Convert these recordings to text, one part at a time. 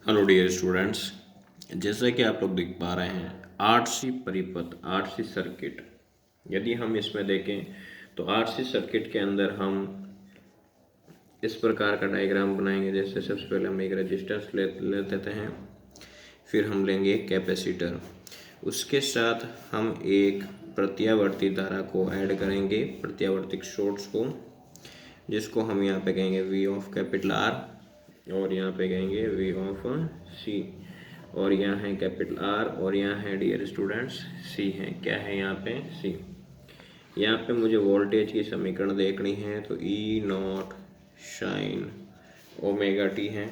Hello dear students, जैसा कि आप लोग देख पा रहे हैं आरसी परिपथ, आरसी सर्किट। यदि हम इसमें देखें तो आरसी सर्किट के अंदर हम इस प्रकार का डायग्राम बनाएंगे। जैसे सबसे पहले हम एक रेजिस्टेंस ले लेते हैं, फिर हम लेंगे एक कैपेसिटर, उसके साथ हम एक प्रत्यावर्ती धारा को ऐड करेंगे, प्रत्यावर्ती सोर्स को, जिसको हम यहाँ पे कहेंगे वी ऑफ कैपिटल आर और यहाँ पे कहेंगे वी ऑफ सी। और यहाँ है कैपिटल आर और यहाँ है डियर स्टूडेंट्स सी है। क्या है यहाँ पे? सी। यहाँ पे मुझे वोल्टेज की समीकरण देखनी है तो ई नॉट साइन ओमेगा टी है।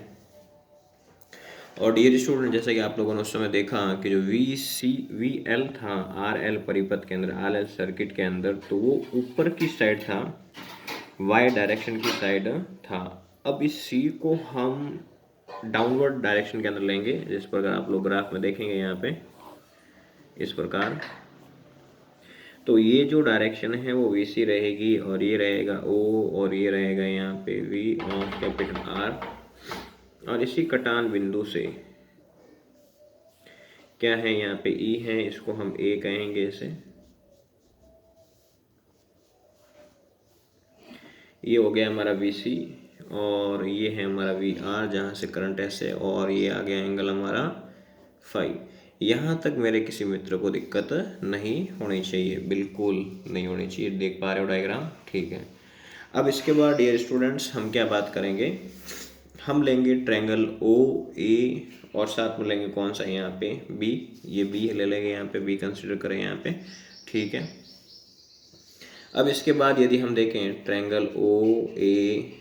और डियर स्टूडेंट, जैसा कि आप लोगों ने उस समय देखा कि जो वी एल था आर एल परिपथ के अंदर, आर एल सर्किट के अंदर, तो वो ऊपर की साइड था, वाई डायरेक्शन की साइड था। अब इस सी को हम डाउनवर्ड डायरेक्शन के अंदर लेंगे, जिस प्रकार आप लोग ग्राफ में देखेंगे यहाँ पे इस प्रकार। तो ये जो डायरेक्शन है वो वीसी रहेगी और ये रहेगा ओ और ये रहेगा यहाँ पे वी ऑफ कैपिटल आर। और इसी कटान बिंदु से क्या है यहाँ पे ई है, इसको हम ए कहेंगे इसे। ये हो गया हमारा वीसी और ये है हमारा वी आर, जहाँ से करंट ऐसे, और ये आ गया एंगल हमारा फाई। यहाँ तक मेरे किसी मित्र को दिक्कत नहीं होनी चाहिए, बिल्कुल नहीं होनी चाहिए। देख पा रहे हो डायग्राम? ठीक है। अब इसके बाद डियर स्टूडेंट्स हम क्या बात करेंगे, हम लेंगे ट्रायंगल ओ ए और साथ में लेंगे कौन सा यहाँ पे बी। ये बी ले लेंगे, यहाँ पे बी कंसिडर करें यहाँ पे, ठीक है। अब इसके बाद यदि हम देखें ट्रायंगल ओ ए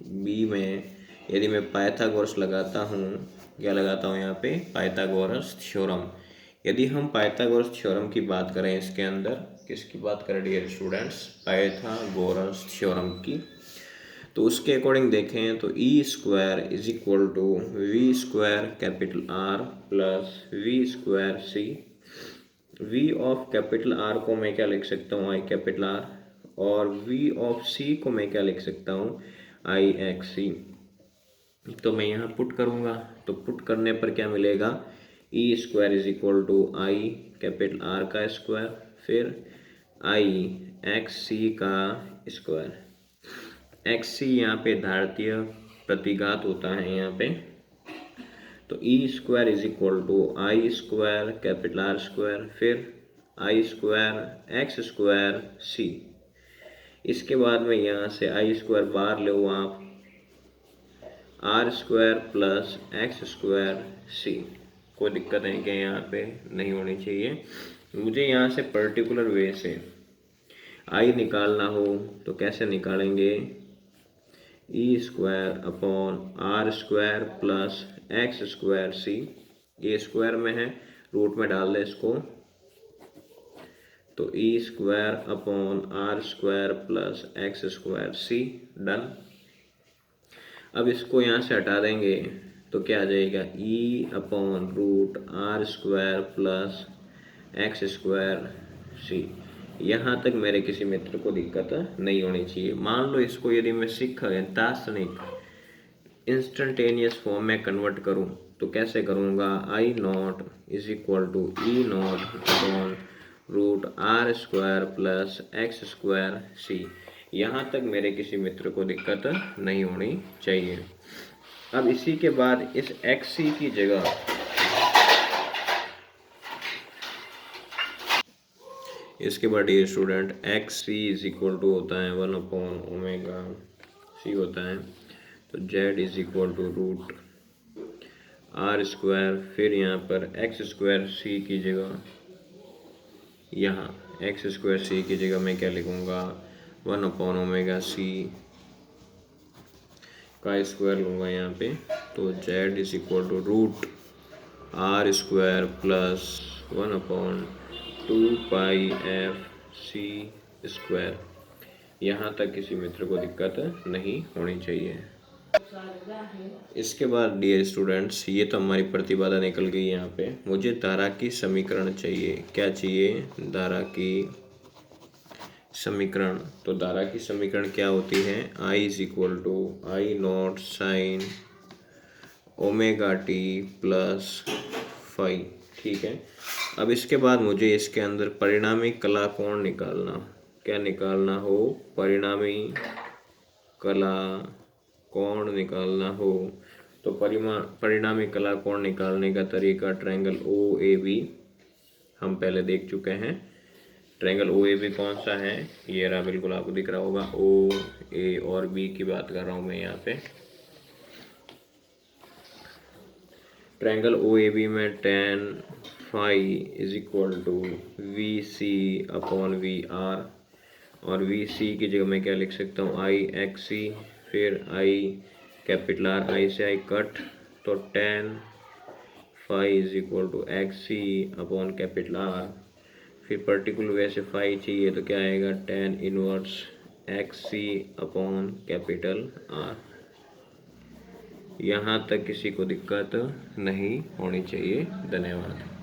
बी में यदि मैं पाइथागोरस लगाता हूँ, क्या लगाता हूँ यहाँ पे? Pythagoras theorem. यदि हम पाइथागोरस थ्योरम की बात करें इसके अंदर, किसकी बात करें डियर स्टूडेंट्स? पाइथागोरस थ्योरम की। तो उसके अकॉर्डिंग देखें तो E square is equal to V square capital R plus V square C. V of capital R को मैं क्या लिख सकता हूँ? I capital R. और वी ऑफ सी को मैं क्या लिख सकता हूँ? I X C. तो मैं यहाँ पुट करूँगा, तो पुट करने पर क्या मिलेगा? E square is equal to I capital R का स्क्वायर, फिर आई एक्स सी का स्क्वायर। एक्स सी यहाँ पे धारतीय प्रतिघात होता है यहाँ पे, तो E square is equal to I square capital R square, फिर I square X square C. इसके बाद में यहाँ से आई स्क्वायर बाहर लो आप, R square plus X square C. कोई दिक्कत है क्या? यहाँ पे नहीं होनी चाहिए। मुझे यहाँ से पर्टिकुलर वे से आई निकालना हो तो कैसे निकालेंगे? E square upon R square plus X square C. ये स्क्वायर में है, रूट में डाल दे इसको, तो E square upon R square plus X square C. Done. अब इसको यहाँ से हटा देंगे तो क्या आ जाएगा? E upon root R square plus X square C. यहाँ तक मेरे किसी मित्र को दिक्कत नहीं होनी चाहिए। मान लो इसको यदि मैं दार्शनिक इंस्टेंटेनियस फॉर्म में कन्वर्ट करूँ तो कैसे करूँगा? I naught is equal to E naught upon root R square plus X square C. यहाँ तक मेरे किसी मित्र को दिक्कत नहीं होनी चाहिए। अब इसी के बाद इस एक्स सी की जगह इसके बाद ये student X C is equal to होता है 1 अपॉन ओमेगा सी होता है, तो Z is equal to root R square, फिर यहाँ पर एक्स स्क्वायर सी की जगह, यहाँ एक्स स्क्वायर सी की जगह मैं क्या लिखूँगा? 1 अपॉन ओमेगा सी का स्क्वायर लूँगा यहाँ पे, तो Z is equal to root R square plus 1 upon 2 pi F C square. यहाँ तक किसी मित्र को दिक्कत नहीं होनी चाहिए। इसके बाद डियर स्टूडेंट्स, ये तो हमारी प्रतिबाधा निकल गई। यहाँ पे मुझे धारा की समीकरण चाहिए। क्या चाहिए? धारा की समीकरण। तो धारा की समीकरण क्या होती है? I is equal to I naught sine omega T plus phi. ठीक है, अब इसके बाद मुझे इसके अंदर परिणामी कला कोण निकालना, क्या निकालना हो, परिणामी कला कोण निकालना हो। तो परिणामी कला कोण निकालने का तरीका ट्रायंगल ओ ए बी हम पहले देख चुके हैं। ट्रायंगल ओ ए बी कौन सा है, ये रहा, बिल्कुल आपको दिख रहा होगा। ओ ए और बी की बात कर रहा हूँ मैं यहाँ पे। ट्रायंगल ओ ए बी में tan phi is equal to V C upon V R, और वी सी की जगह मैं क्या लिख सकता हूँ, आई एक्स सी, फिर आई कैपिटल आर, आई से आई कट, तो tan phi is equal to X C upon capital R, फिर पर्टिकुलर वे से फाई चाहिए तो क्या आएगा, tan inverse X C upon capital R. यहाँ तक किसी को दिक्कत नहीं होनी चाहिए। धन्यवाद।